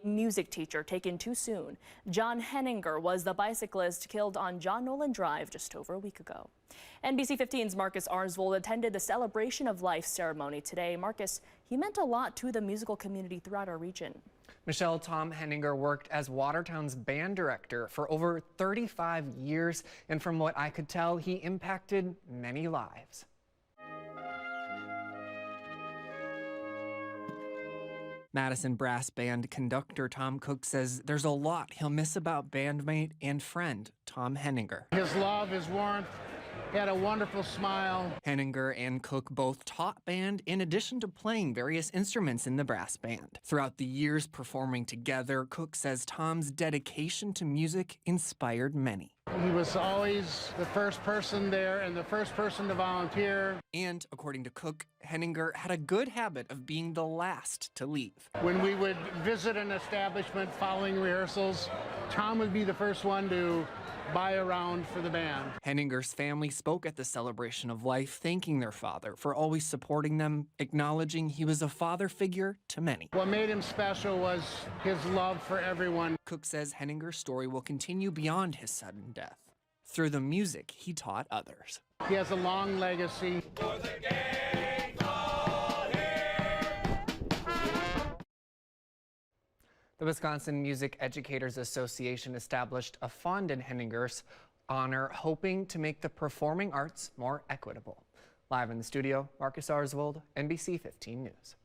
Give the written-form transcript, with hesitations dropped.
Music teacher taken too soon. John Heninger was the bicyclist killed on John Nolen Drive just over a week ago. NBC 15's Marcus Arsvold attended the Celebration of Life ceremony today. Marcus, he meant a lot to the musical community throughout our region. Michelle, Tom Heninger worked as Watertown's band director for over 35 years, and from what I could tell, he impacted many lives. Madison Brass Band conductor Tom Cook says there's a lot he'll miss about bandmate and friend Tom Heninger. His love, his warmth, he had a wonderful smile. Heninger and Cook both taught band in addition to playing various instruments in the brass band. Throughout the years performing together, Cook says Tom's dedication to music inspired many. He was always the first person there and the first person to volunteer. And according to Cook, Heninger had a good habit of being the last to leave. When we would visit an establishment following rehearsals, Tom would be the first one to buy a round for the band. Henninger's family spoke at the Celebration of Life, thanking their father for always supporting them, acknowledging he was a father figure to many. What made him special was his love for everyone. Cook says Henninger's story will continue beyond his sudden death. Through the music he taught others. He has a long legacy. The Wisconsin Music Educators Association established a fund in Henninger's honor, hoping to make the performing arts more equitable. Live in the studio, Marcus Arsvold, NBC 15 News.